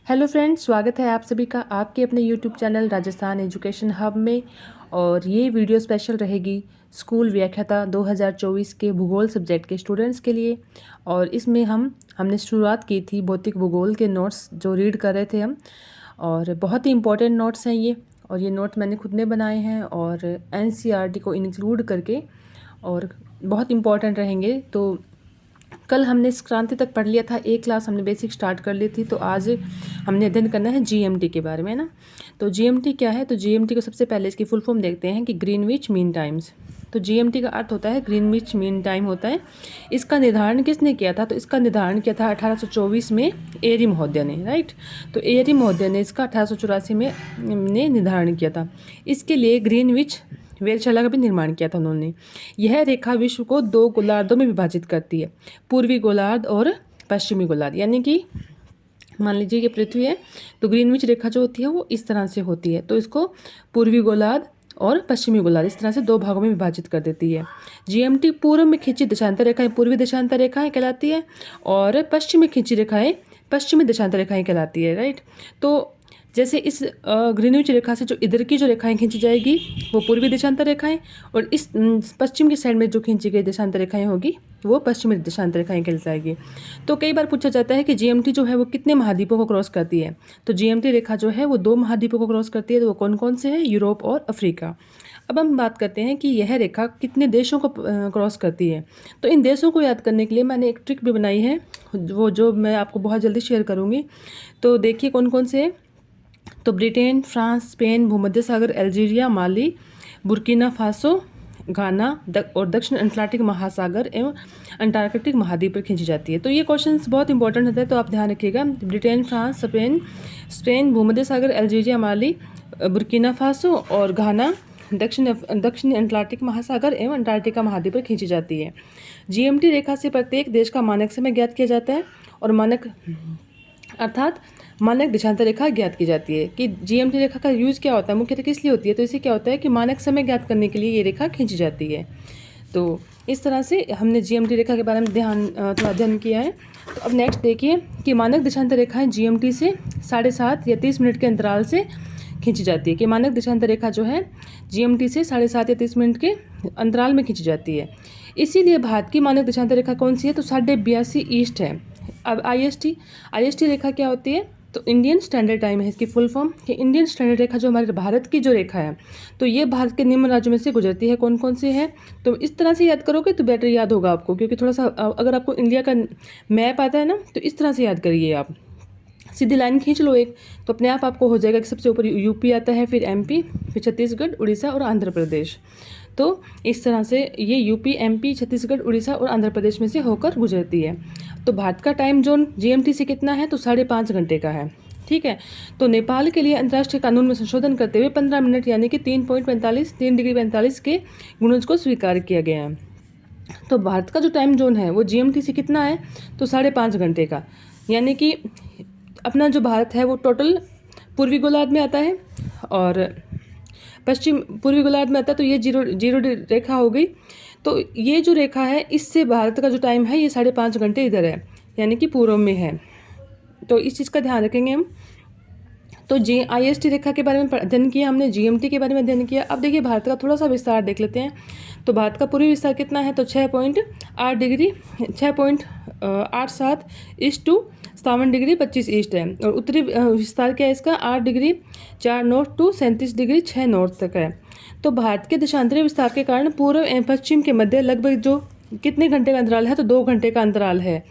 Hello friends, स्वागत है आप सभी का आपके अपने YouTube channel Rajasthan education hub में। और ये वीडियो स्पेशल रहेगी स्कूल व्याख्याता 2024 के भूगोल सब्जेक्ट के स्टूडेंट्स के लिए। और इसमें हमने शुरुआत की थी भौतिक भूगोल के नोट्स जो रीड कर रहे थे हम, और बहुत ही इम्पोर्टेंट नोट्स हैं ये। और ये नोट मैंने खुद ने बनाए हैं और एनसीईआरटी को इंक्लूड करके, और बहुत इम्पोर्टेंट रहेंगे। तो कल हमने संक्रांति तक पढ़ लिया था, एक क्लास हमने बेसिक स्टार्ट कर ली थी। तो आज हमने अध्ययन करना है जीएमटी के बारे में ना। तो जीएमटी क्या है? तो जीएमटी को सबसे पहले इसकी फुल फॉर्म देखते हैं कि ग्रीनविच मीन टाइम्स। तो जीएमटी का अर्थ होता है ग्रीनविच मीन टाइम होता है। इसका निर्धारण किसने किया था? तो इसका निर्धारण किया था 1824 में एरी महोदय ने, राइट। तो एरी महोदय ने इसका 1884 में निर्धारण किया था। इसके लिए ग्रीनविच वेधशाला का भी निर्माण किया था उन्होंने। यह रेखा विश्व को दो गोलार्धों में विभाजित करती है, पूर्वी गोलार्ध और पश्चिमी गोलार्ध। यानी कि मान लीजिए कि पृथ्वी है, तो ग्रीनविच रेखा जो होती है वो इस तरह से होती है। तो इसको पूर्वी गोलार्ध और पश्चिमी गोलार्ध इस तरह से दो भागों में विभाजित कर देती है। जीएमटी पूर्व में खींची देशांतर रेखाएं पूर्वी देशांतर रेखाएं कहलाती है, और पश्चिम में खींची रेखाएं पश्चिमी देशांतर रेखाएं कहलाती है, राइट। तो जैसे इस ग्रीनविच रेखा से जो इधर की जो रेखाएं खींची जाएगी वो पूर्वी देशांतर रेखाएं, और इस पश्चिम की साइड में जो खींची गई देशांतर रेखाएं होगी वो पश्चिमी देशांतर रेखाएं कहलाएगी। तो कई बार पूछा जाता है कि जीएमटी जो है वो कितने महाद्वीपों को क्रॉस करती है? तो जीएमटी रेखा जो है वो दो महाद्वीपों को क्रॉस करती है। तो वो कौन कौन से हैं? यूरोप और अफ्रीका। अब हम बात करते हैं कि यह रेखा कितने देशों को क्रॉस करती है। तो इन देशों को याद करने के लिए मैंने एक ट्रिक भी बनाई है, वो जो मैं आपको बहुत जल्दी शेयर करूँगी। तो देखिए कौन कौन से। तो ब्रिटेन, फ्रांस, स्पेन, भूमध्य सागर, अल्जीरिया, माली, बुर्किना फासो, घाना और दक्षिण अटलांटिक महासागर एवं अंटार्कटिक महाद्वीप पर खींची जाती है। तो ये क्वेश्चंस बहुत इंपॉर्टेंट होता है, तो आप ध्यान रखिएगा। ब्रिटेन, फ्रांस, स्पेन, भूमध्य सागर, अल्जीरिया, माली, बुर्किना फासो और घाना दक्षिण अटलांटिक महासागर एवं अंटार्कटिका महाद्वीप पर खींची जाती है। जीएमटी रेखा से प्रत्येक देश का मानक समय ज्ञात किया जाता है, और मानक अर्थात मानक देशांतर रेखा ज्ञात की जाती है। कि जीएमटी रेखा का यूज़ क्या होता है, मुख्यतः किस लिए होती है? तो इसे क्या होता है कि मानक समय ज्ञात करने के लिए ये रेखा खींची जाती है। तो इस तरह से हमने जीएमटी रेखा के बारे में थोड़ा अध्ययन किया है। तो अब नेक्स्ट देखिए कि मानक देशांतर रेखाएं जीएमटी से 7.5 या 30 मिनट के अंतराल से खींची जाती है। कि मानक देशांतर रेखा जो है जीएमटी से 7.5 या 30 मिनट के अंतराल में खींची जाती है। इसीलिए भारत की मानक देशांतर रेखा कौन सी है? तो 82.5 ईस्ट है। अब आईएसटी रेखा क्या होती है? तो इंडियन स्टैंडर्ड टाइम है इसकी फुल फॉर्म। कि इंडियन स्टैंडर्ड रेखा जो हमारे भारत की जो रेखा है, तो ये भारत के निम्न राज्यों में से गुजरती है। कौन कौन से हैं? तो इस तरह से याद करोगे तो बेटर याद होगा आपको, क्योंकि थोड़ा सा अगर आपको इंडिया का मैप आता है ना, तो इस तरह से याद करिए आप। सीधी लाइन खींच लो एक, तो अपने आप आपको हो जाएगा कि सबसे ऊपर यूपी आता है, फिर एमपी, फिर छत्तीसगढ़, उड़ीसा और आंध्र प्रदेश। तो इस तरह से ये यूपी, एमपी, छत्तीसगढ़, उड़ीसा और आंध्र प्रदेश में से होकर गुजरती है। तो भारत का टाइम जोन जीएमटी से कितना है? तो 5.5 घंटे का है, ठीक है। तो नेपाल के लिए अंतर्राष्ट्रीय कानून में संशोधन करते हुए 15 मिनट यानी कि 3 डिग्री 45 के गुणज को स्वीकार किया गया है। तो भारत का जो टाइम जोन है वो जीएमटी से कितना है? तो 5.5 घंटे का। यानी कि अपना जो भारत है वो टोटल पूर्वी गोलार्ध में आता है और पश्चिम पूर्वी गोलार्ध में आता है। तो ये जीरो रेखा हो गई। तो ये जो रेखा है इससे भारत का जो टाइम है ये 5.5 घंटे इधर है, यानी कि पूर्व में है। तो इस चीज़ का ध्यान रखेंगे हम। तो आईएसटी रेखा के बारे में अध्ययन किया हमने, जीएमटी के बारे में अध्ययन किया। अब देखिए भारत का थोड़ा सा विस्तार देख लेते हैं। तो भारत का पूर्वी विस्तार कितना है? तो 6.87 ईस्ट टू 57 डिग्री 25 ईस्ट है। और उत्तरी विस्तार क्या है इसका? 8 degree 4 north to 37 degree 6 north तक है। तो भारत के देशांतरी विस्तार के कारण पूर्व एवं पश्चिम के मध्य लगभग जो कितने घंटे का अंतराल है? तो 2 घंटे का अंतराल है।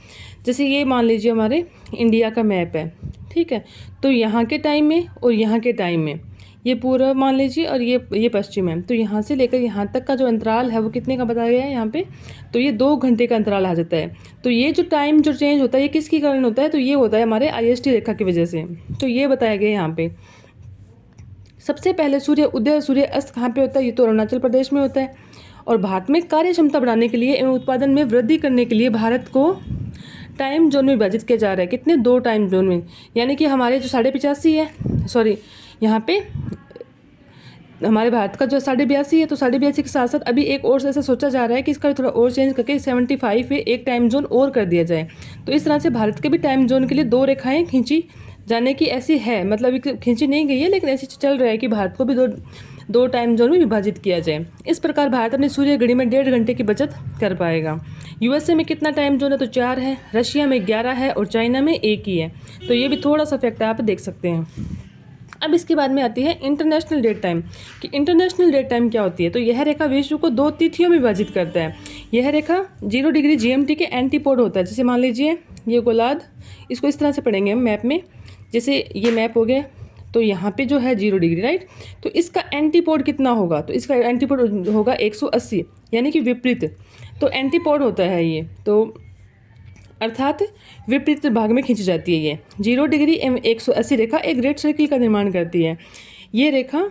जैसे ये मान लीजिए हमारे इंडिया का मैप है, ठीक है। तो यहाँ के टाइम में और यहाँ के टाइम में ये पूर्व मान लीजिए और ये पश्चिम है। तो यहाँ से लेकर यहाँ तक का जो अंतराल है वो कितने का बताया गया है यहाँ पे? तो ये 2 घंटे का अंतराल आ जाता है। तो ये जो टाइम जो चेंज होता है ये किसके कारण होता है? तो ये होता है हमारे आईएसटी रेखा की वजह से। तो ये बताया गया यहाँ पे। सबसे पहले सूर्य उदय सूर्य अस्त कहाँ पे होता है? ये तो अरुणाचल प्रदेश में होता है। और भारत में कार्य क्षमता बढ़ाने के लिए एवं उत्पादन में वृद्धि करने के लिए भारत को टाइम जोन में विभाजित किया जा रहा है। कितने? 2 टाइम जोन में। यानी कि हमारे जो 85 है, सॉरी यहाँ पे हमारे भारत का जो 82 है, तो 82 के साथ साथ अभी एक और ऐसा सोचा जा रहा है कि इसका थोड़ा और चेंज करके 75 पे एक टाइम जोन और कर दिया जाए। तो इस तरह से भारत के भी टाइम जोन के लिए 2 रेखाएं खींची जाने की ऐसी है, मतलब खींची नहीं गई है लेकिन ऐसी चल रहा है कि भारत को भी दो टाइम जोन में विभाजित किया जाए। इस प्रकार भारत अपनी सूर्य घड़ी में 1.5 घंटे की बचत कर पाएगा। यूएसए में कितना टाइम जोन है? तो 4 है, रशिया में 11 है और चाइना में 1 ही है। तो ये भी थोड़ा सा फैक्ट आप देख सकते हैं। अब इसके बाद में आती है इंटरनेशनल डेट टाइम कि इंटरनेशनल डेट टाइम क्या होती है। तो यह रेखा विश्व को 2 तिथियों में विभाजित करता है। यह रेखा 0 डिग्री जीएमटी के एंटीपोड होता है। जैसे मान लीजिए ये गोलार्ध, इसको इस तरह से पढ़ेंगे हम मैप में, जैसे ये मैप हो गया, तो यहाँ पे जो है 0 डिग्री, राइट। तो इसका एंटीपोड कितना होगा? तो इसका एंटीपोड होगा 180, यानी कि विपरीत। तो एंटीपोड होता है ये, तो अर्थात विपरीत भाग में खींची जाती है। ये 0 डिग्री एवं 180 रेखा एक ग्रेट सर्किल का निर्माण करती है। ये रेखा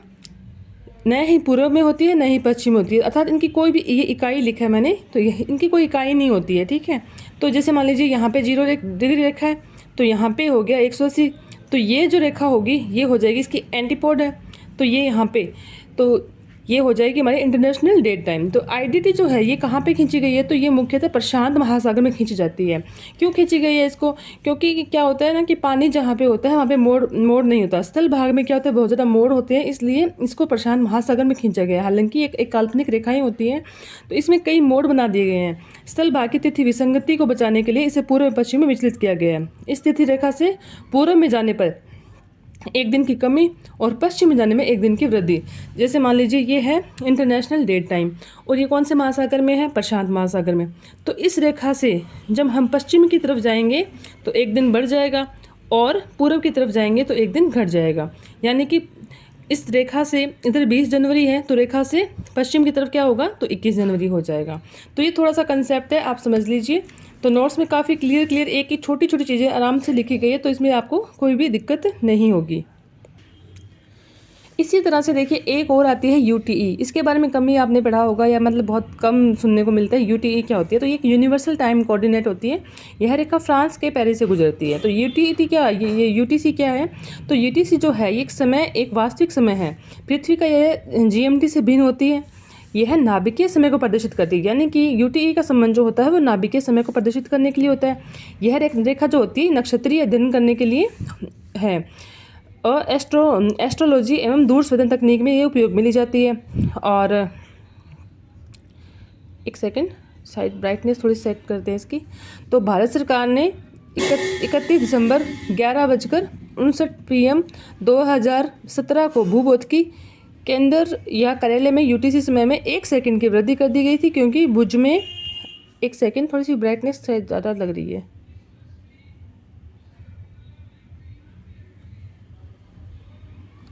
न ही पूर्व में होती है न ही पश्चिम में होती है, अर्थात इनकी कोई भी, ये इकाई लिखा है मैंने, तो इनकी कोई इकाई नहीं होती है, ठीक है। तो जैसे मान लीजिए यहाँ पे 0 डिग्री रेखा है, तो यहाँ पे हो गया 180, तो ये जो रेखा होगी ये हो जाएगी इसकी एंटीपोड है, तो ये यहाँ पे, तो ये हो जाएगी हमारी इंटरनेशनल डेट टाइम। तो आईडीटी जो है ये कहाँ पे खींची गई है? तो ये मुख्यतः प्रशांत महासागर में खींची जाती है। क्यों खींची गई है इसको? क्योंकि क्या होता है ना कि पानी जहाँ पे होता है वहाँ पे मोड़ नहीं होता। स्थल भाग में क्या होता है, बहुत ज़्यादा मोड़ होते हैं, इसलिए इसको प्रशांत महासागर में खींचा गया है। हालांकि एक काल्पनिक रेखाएं होती हैं, तो इसमें कई मोड़ बना दिए गए हैं। स्थल भाग की तिथि विसंगति को बचाने के लिए इसे पूर्व पश्चिम में विचलित किया गया है। इस तिथि रेखा से पूर्व में जाने पर 1 दिन की कमी और पश्चिम में जाने में 1 दिन की वृद्धि। जैसे मान लीजिए ये है इंटरनेशनल डेट टाइम, और ये कौन से महासागर में है? प्रशांत महासागर में। तो इस रेखा से जब हम पश्चिम की तरफ जाएंगे तो 1 दिन बढ़ जाएगा, और पूर्व की तरफ जाएंगे तो 1 दिन घट जाएगा। यानी कि इस रेखा से इधर 20 जनवरी है, तो रेखा से पश्चिम की तरफ क्या होगा? तो 21 जनवरी हो जाएगा। तो ये थोड़ा सा कंसेप्ट है, आप समझ लीजिए। तो नोट्स में काफ़ी क्लियर एक ही छोटी छोटी चीज़ें आराम से लिखी गई है, तो इसमें आपको कोई भी दिक्कत नहीं होगी। इसी तरह से देखिए एक और आती है यूटीई। इसके बारे में कम ही आपने पढ़ा होगा, या मतलब बहुत कम सुनने को मिलता है। यूटीई क्या होती है? तो ये एक यूनिवर्सल टाइम कोऑर्डिनेट होती है। यह रेखा फ्रांस के पेरिस से गुजरती है। तो यूटीई क्या, ये यूटीसी क्या है? तो यूटीसी जो है ये एक वास्तविक समय है। पृथ्वी का यह जीएमटी से भिन्न होती है। यह नाभिकीय समय को प्रदर्शित करती है, यानी कि यूटीई का संबंध जो होता है वो नाभिकीय समय को प्रदर्शित करने के लिए होता है। यह रेखा जो होती है नक्षत्रीय अध्ययन करने के लिए है, और एस्ट्रोलॉजी एवं दूर संवेदन तकनीक में ये उपयोग में ली जाती है। और एक सेकंड, साइड ब्राइटनेस थोड़ी सेट करते हैं इसकी। तो भारत सरकार ने 31 दिसंबर 11:59 PM 2017 को भूभौतिकी केंद्र या कार्यालय में यूटीसी समय में 1 सेकंड की वृद्धि कर दी गई थी, क्योंकि भुज में, एक सेकंड, थोड़ी सी ब्राइटनेस ज़्यादा लग रही है।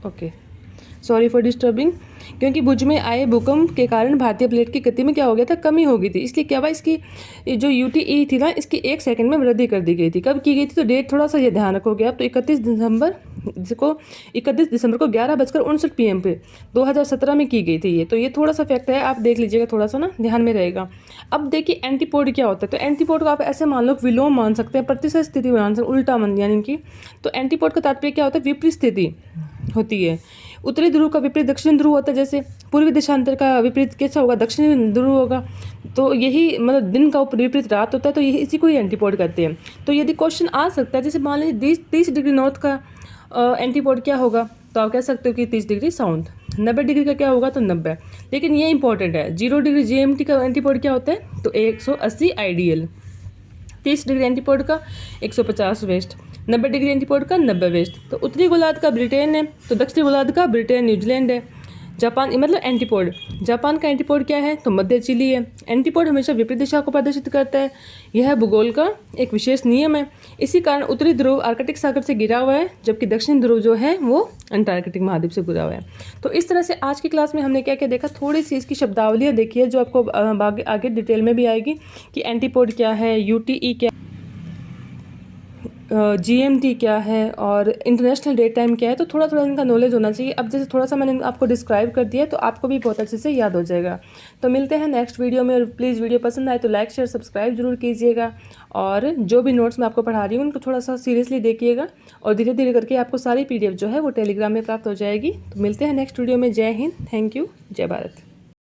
Okay, sorry for disturbing. क्योंकि भुज में आए भूकंप के कारण भारतीय प्लेट की गति में क्या हो गया था? कमी हो गई थी। इसलिए क्या हुआ, इसकी जो यूटीई थी ना, इसकी 1 सेकंड में वृद्धि कर दी गई थी। कब की गई थी? तो डेट थोड़ा सा ये ध्यान रखोगे आप। तो 31 दिसंबर को 11:59 PM पे 2017 में की गई थी ये। तो ये थोड़ा सा फैक्ट है, आप देख लीजिएगा, थोड़ा सा ना ध्यान में रहेगा। अब देखिए एंटीपोड क्या होता है। तो एंटीपोड को आप ऐसे मान लो, विलोम मान सकते हैं, प्रतिशत स्थिति मान सकते हैं, उल्टा मान, यानी कि। तो एंटीपोड का तात्पर्य क्या होता है? विपरीत स्थिति होती है। उत्तरी ध्रुव का विपरीत दक्षिणी ध्रुव होता है। जैसे पूर्वी देशांतर का विपरीत कैसा होगा? दक्षिणी ध्रुव होगा। तो यही मतलब दिन का विपरीत रात होता है, तो यही इसी को ही एंटीपोड कहते हैं। तो यदि क्वेश्चन आ सकता है, जैसे मान लीजिए 30 डिग्री नॉर्थ का एंटीपोड क्या होगा? तो आप कह सकते हो कि 30 डिग्री साउथ। 90 डिग्री का क्या होगा? तो 90। लेकिन ये इंपॉर्टेंट है, 0 डिग्री जीएमटी का एंटीपोड क्या होता है? तो 180 आइडियल। 30 डिग्री एंटीपोड का 150 वेस्ट। 90 डिग्री एंटीपोड का 90 वेस्ट। तो उत्तरी गोलार्ध का ब्रिटेन है, तो दक्षिणी गोलार्ध का ब्रिटेन न्यूजीलैंड है। जापान, मतलब एंटीपोड, जापान का एंटीपोड क्या है? तो मध्य चिली है। एंटीपोड हमेशा विपरीत दिशा को प्रदर्शित करता है। यह भूगोल का एक विशेष नियम है। इसी कारण उत्तरी ध्रुव आर्कटिक सागर से घिरा हुआ है, जबकि दक्षिणी ध्रुव जो है वो अंटार्कटिक महाद्वीप से घिरा हुआ है। तो इस तरह से आज की क्लास में हमने क्या क्या देखा, थोड़ी सी इसकी शब्दावलियाँ देखी है, जो आपको आगे डिटेल में भी आएगी कि एंटीपोड क्या है, यूटीई क्या, जीएमटी क्या है, और इंटरनेशनल डेट टाइम क्या है। तो थोड़ा थोड़ा इनका नॉलेज होना चाहिए। अब जैसे थोड़ा सा मैंने आपको डिस्क्राइब कर दिया, तो आपको भी बहुत अच्छे से याद हो जाएगा। तो मिलते हैं नेक्स्ट वीडियो में, और प्लीज़ वीडियो पसंद आए तो लाइक शेयर सब्सक्राइब जरूर कीजिएगा। और जो भी नोट्स मैं आपको पढ़ा रही हूँ उनको थोड़ा सा सीरियसली देखिएगा, और धीरे धीरे करके आपको सारी PDF जो है वो टेलीग्राम में प्राप्त हो जाएगी। तो मिलते हैं नेक्स्ट वीडियो में। जय हिंद, थैंक यू, जय भारत।